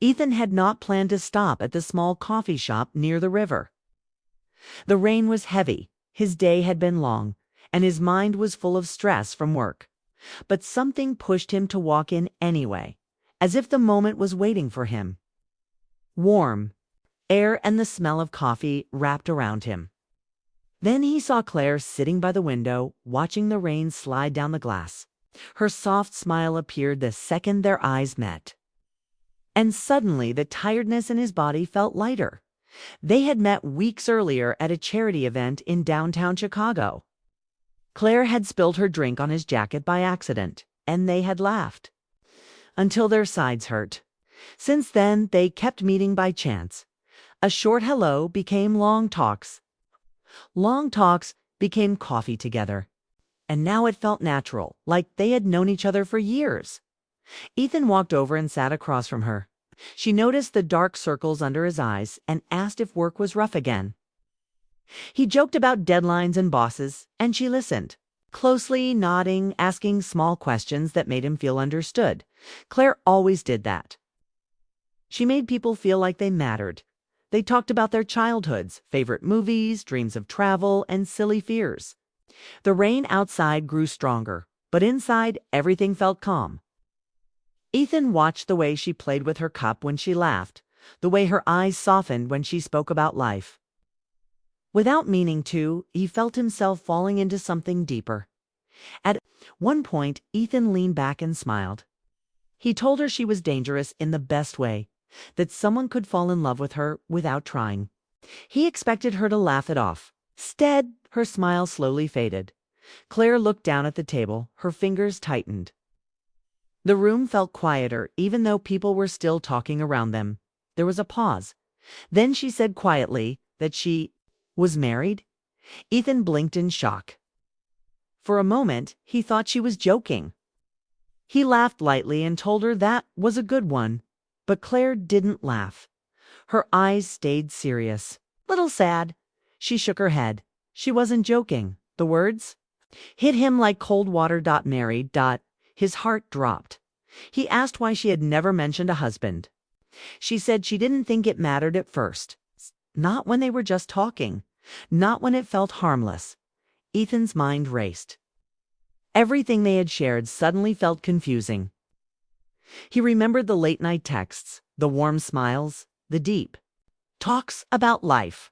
Ethan had not planned to stop at the small coffee shop near the river. The rain was heavy, his day had been long, and his mind was full of stress from work. But something pushed him to walk in anyway, as if the moment was waiting for him. Warm air and the smell of coffee wrapped around him. Then he saw Claire sitting by the window, watching the rain slide down the glass. Her soft smile appeared the second their eyes met. And suddenly the tiredness in his body felt lighter. They had met weeks earlier at a charity event in downtown Chicago. Claire had spilled her drink on his jacket by accident, and they had laughed until their sides hurt. Since then, they kept meeting by chance. A short hello became long talks. Long talks became coffee together. And now it felt natural, like they had known each other for years. Ethan walked over and sat across from her. She noticed the dark circles under his eyes and asked if work was rough again. He joked about deadlines and bosses, and she listened, closely nodding, asking small questions that made him feel understood. Claire always did that. She made people feel like they mattered. They talked about their childhoods, favorite movies, dreams of travel, and silly fears. The rain outside grew stronger, but inside everything felt calm. Ethan watched the way she played with her cup when she laughed, the way her eyes softened when she spoke about life. Without meaning to, he felt himself falling into something deeper. At one point, Ethan leaned back and smiled. He told her she was dangerous in the best way, that someone could fall in love with her without trying. He expected her to laugh it off. Instead, her smile slowly faded. Claire looked down at the table, her fingers tightened. The room felt quieter, even though people were still talking around them. There was a pause. Then she said quietly that she was married. Ethan blinked in shock. For a moment, he thought she was joking. He laughed lightly and told her that was a good one. But Claire didn't laugh. Her eyes stayed serious. Little sad. She shook her head. She wasn't joking. The words hit him like cold water. Married. His heart dropped. He asked why she had never mentioned a husband. She said she didn't think it mattered at first. Not when they were just talking. Not when it felt harmless. Ethan's mind raced. Everything they had shared suddenly felt confusing. He remembered the late-night texts, the warm smiles, the deep talks about life.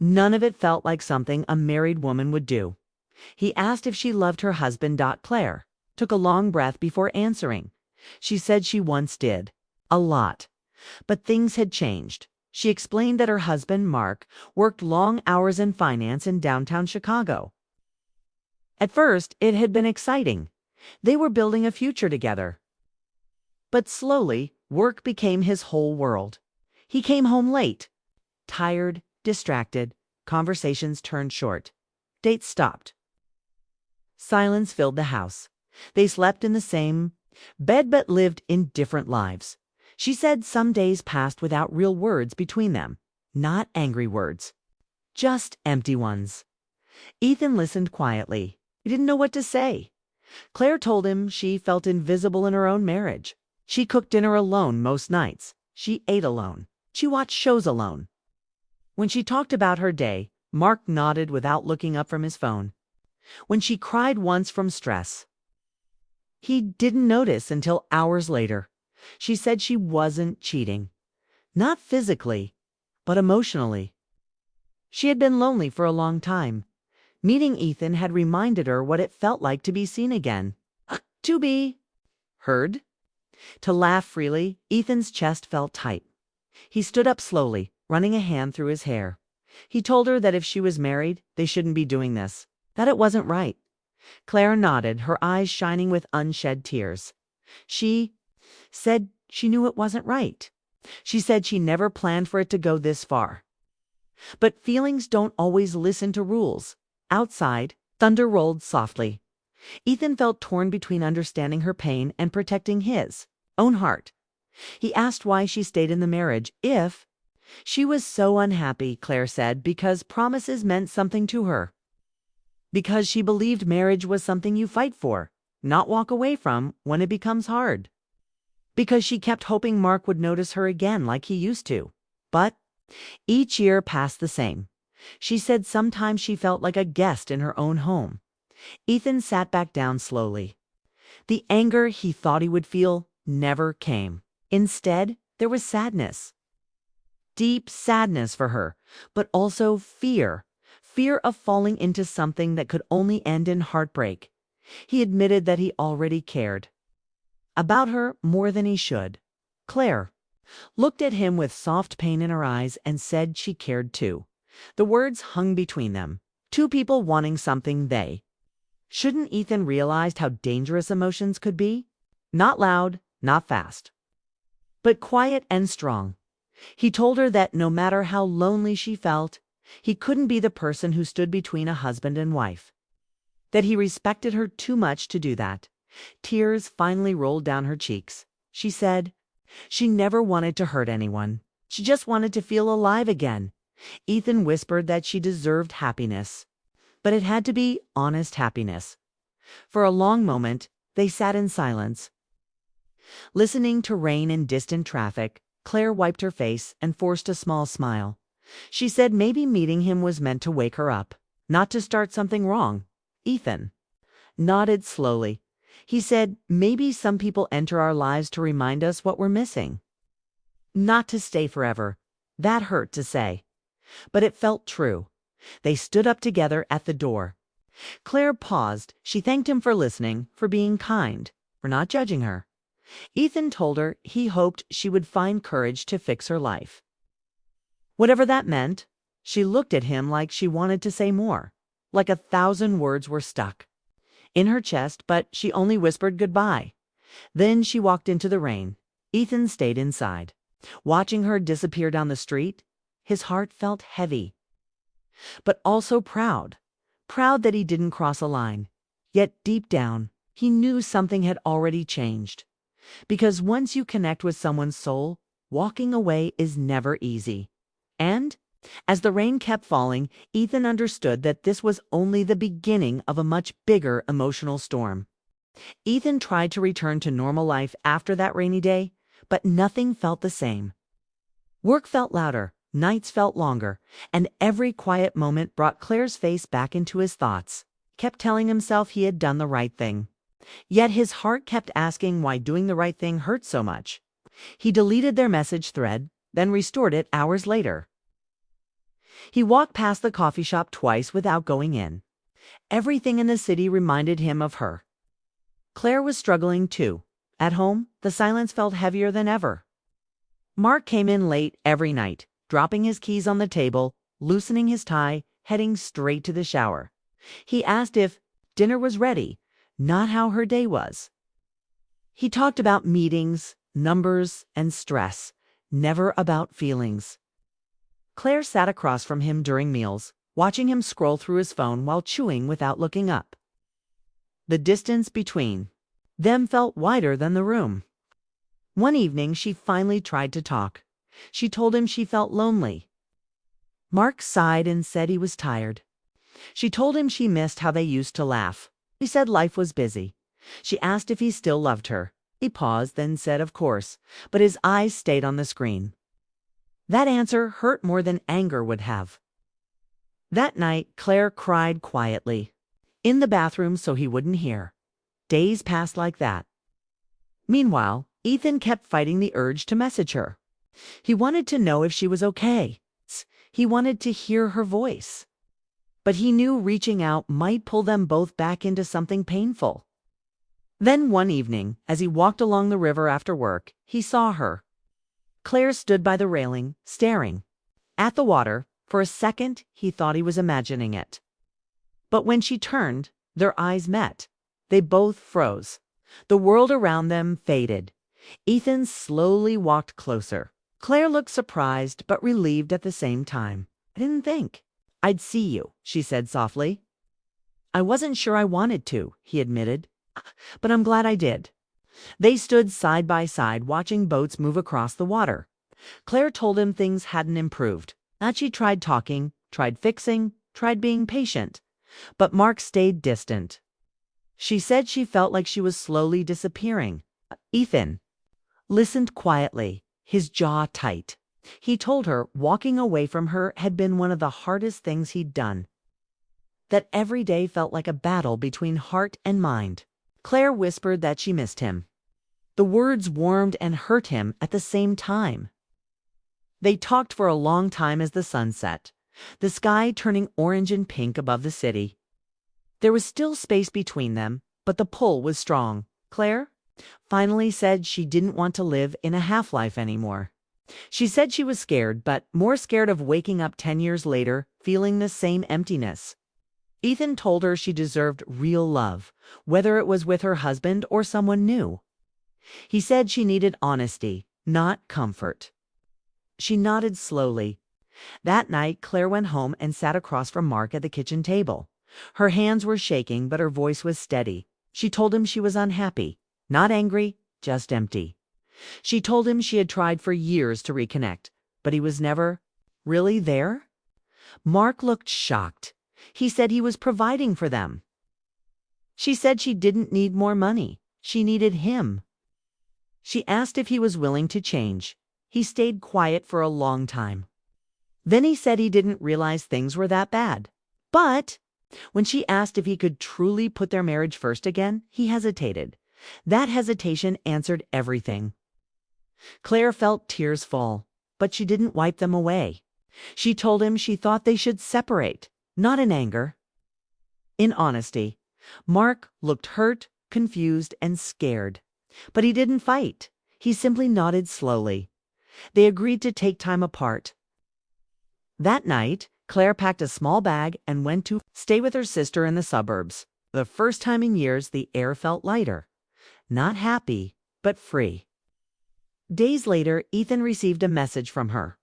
None of it felt like something a married woman would do. He asked if she loved her husband. Claire took a long breath before answering. She said she once did. A lot. But things had changed. She explained that her husband, Mark, worked long hours in finance in downtown Chicago. At first, it had been exciting. They were building a future together. But slowly, work became his whole world. He came home late, tired, distracted. Conversations turned short. Dates stopped. Silence filled the house. They slept in the same bed but lived in different lives. She said some days passed without real words between them. Not angry words. Just empty ones. Ethan listened quietly. He didn't know what to say. Claire told him she felt invisible in her own marriage. She cooked dinner alone most nights. She ate alone. She watched shows alone. When she talked about her day, Mark nodded without looking up from his phone. When she cried once from stress, he didn't notice until hours later. She said she wasn't cheating. Not physically, but emotionally. She had been lonely for a long time. Meeting Ethan had reminded her what it felt like to be seen again. To be heard. To laugh freely. Ethan's chest felt tight. He stood up slowly, running a hand through his hair. He told her that if she was married, they shouldn't be doing this, that it wasn't right. Claire nodded, her eyes shining with unshed tears. She said she knew it wasn't right. She said she never planned for it to go this far. But feelings don't always listen to rules. Outside, thunder rolled softly. Ethan felt torn between understanding her pain and protecting his own heart. He asked why she stayed in the marriage if she was so unhappy. Claire said because promises meant something to her. Because she believed marriage was something you fight for, not walk away from when it becomes hard. because she kept hoping Mark would notice her again like he used to. But each year passed the same. She said sometimes she felt like a guest in her own home. Ethan sat back down slowly. The anger he thought he would feel never came. Instead, there was sadness. Deep sadness for her, but also fear. Fear of falling into something that could only end in heartbreak. He admitted that he already cared about her more than he should. Claire looked at him with soft pain in her eyes and said she cared too. The words hung between them. Two people wanting something they. Shouldn't Ethan realized how dangerous emotions could be? Not loud, not fast, but quiet and strong. He told her that no matter how lonely she felt, he couldn't be the person who stood between a husband and wife. That he respected her too much to do that. Tears finally rolled down her cheeks. She said she never wanted to hurt anyone. She just wanted to feel alive again. Ethan whispered that she deserved happiness, but it had to be honest happiness. For a long moment, they sat in silence, listening to rain and distant traffic. Claire wiped her face and forced a small smile. She said maybe meeting him was meant to wake her up, not to start something wrong. Ethan nodded slowly. He said maybe some people enter our lives to remind us what we're missing, not to stay forever. That hurt to say, but it felt true. They stood up together at the door. Claire paused. She thanked him for listening, for being kind, for not judging her. Ethan told her he hoped she would find courage to fix her life, whatever that meant. She looked at him like she wanted to say more, like 1,000 words were stuck in her chest, but she only whispered goodbye. Then she walked into the rain. Ethan stayed inside, watching her disappear down the street. His heart felt heavy, but also proud. Proud that he didn't cross a line. Yet deep down, he knew something had already changed. Because once you connect with someone's soul, walking away is never easy. And as the rain kept falling, Ethan understood that this was only the beginning of a much bigger emotional storm. Ethan tried to return to normal life after that rainy day, but nothing felt the same. Work felt louder, nights felt longer, and every quiet moment brought Claire's face back into his thoughts. He kept telling himself he had done the right thing. Yet his heart kept asking why doing the right thing hurt so much. He deleted their message thread, then restored it hours later. He walked past the coffee shop twice without going in. Everything in the city reminded him of her. Claire was struggling too. At home, the silence felt heavier than ever. Mark came in late every night, dropping his keys on the table, loosening his tie, heading straight to the shower. He asked if dinner was ready, not how her day was. He talked about meetings, numbers, and stress, never about feelings. Claire sat across from him during meals, watching him scroll through his phone while chewing without looking up. The distance between them felt wider than the room. One evening, she finally tried to talk. She told him she felt lonely. Mark sighed and said he was tired. She told him she missed how they used to laugh. He said life was busy. She asked if he still loved her. He paused, then said of course, but his eyes stayed on the screen. That answer hurt more than anger would have. That night, Claire cried quietly, in the bathroom so he wouldn't hear. Days passed like that. Meanwhile, Ethan kept fighting the urge to message her. He wanted to know if she was okay. He wanted to hear her voice. But he knew reaching out might pull them both back into something painful. Then one evening, as he walked along the river after work, he saw her. Claire stood by the railing, staring at the water. For a second, he thought he was imagining it. But when she turned, their eyes met. They both froze. The world around them faded. Ethan slowly walked closer. Claire looked surprised but relieved at the same time. "I didn't think I'd see you," she said softly. "I wasn't sure I wanted to," he admitted, "but I'm glad I did." They stood side by side, watching boats move across the water. Claire told him things hadn't improved. That she tried talking, tried fixing, tried being patient. But Mark stayed distant. She said she felt like she was slowly disappearing. Ethan listened quietly, his jaw tight. He told her walking away from her had been one of the hardest things he'd done, that every day felt like a battle between heart and mind. Claire whispered that she missed him. The words warmed and hurt him at the same time. They talked for a long time as the sun set, the sky turning orange and pink above the city. There was still space between them, but the pull was strong. Claire finally said she didn't want to live in a half-life anymore. She said she was scared, but more scared of waking up 10 years later, feeling the same emptiness. Ethan told her she deserved real love, whether it was with her husband or someone new. He said she needed honesty, not comfort. She nodded slowly. That night, Claire went home and sat across from Mark at the kitchen table. Her hands were shaking, but her voice was steady. She told him she was unhappy, not angry, just empty. She told him she had tried for years to reconnect, but he was never really there. Mark looked shocked. He said he was providing for them. She said she didn't need more money. She needed him. She asked if he was willing to change. He stayed quiet for a long time. Then he said he didn't realize things were that bad. But when she asked if he could truly put their marriage first again, he hesitated. That hesitation answered everything. Claire felt tears fall, but she didn't wipe them away. She told him she thought they should separate, not in anger, in honesty. Mark looked hurt, confused, and scared. But he didn't fight. He simply nodded slowly. They agreed to take time apart. That night, Claire packed a small bag and went to stay with her sister in the suburbs. The first time in years, the air felt lighter. Not happy, but free. Days later, Ethan received a message from her.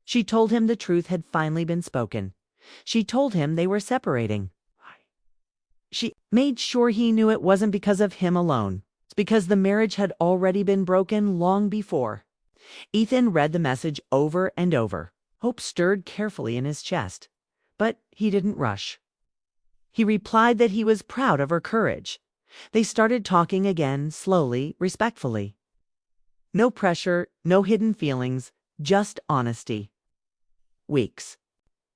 She told him the truth had finally been spoken. She told him they were separating. She made sure he knew it wasn't because of him alone. It's because the marriage had already been broken long before. Ethan read the message over and over. Hope stirred carefully in his chest, but he didn't rush. He replied that he was proud of her courage. They started talking again, slowly, respectfully. No pressure, no hidden feelings, just honesty. Weeks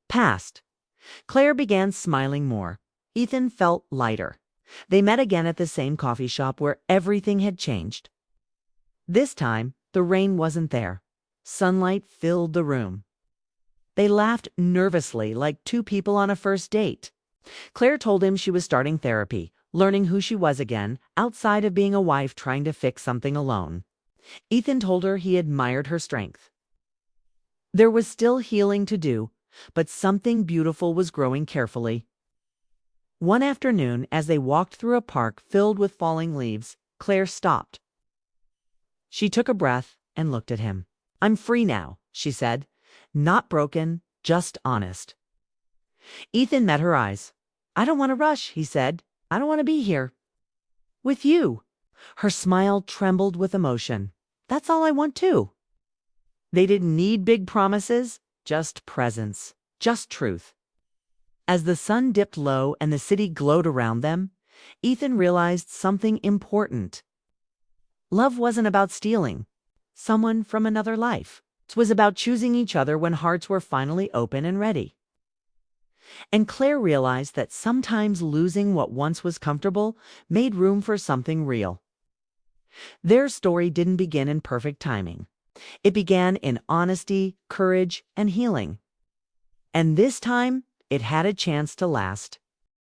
passed. Claire began smiling more. Ethan felt lighter. They met again at the same coffee shop where everything had changed. This time, the rain wasn't there. Sunlight filled the room. They laughed nervously like two people on a first date. Claire told him she was starting therapy, learning who she was again, outside of being a wife trying to fix something alone. Ethan told her he admired her strength. There was still healing to do, but something beautiful was growing carefully. One afternoon, as they walked through a park filled with falling leaves, Claire stopped. She took a breath and looked at him. "I'm free now," she said. "Not broken, just honest." Ethan met her eyes. "I don't want to rush," he said. "I don't want to be here with you." Her smile trembled with emotion. "That's all I want too." They didn't need big promises, just presence, just truth. As the sun dipped low and the city glowed around them, Ethan realized something important. Love wasn't about stealing someone from another life. It was about choosing each other when hearts were finally open and ready. And Claire realized that sometimes losing what once was comfortable made room for something real. Their story didn't begin in perfect timing. It began in honesty, courage, and healing. And this time, it had a chance to last.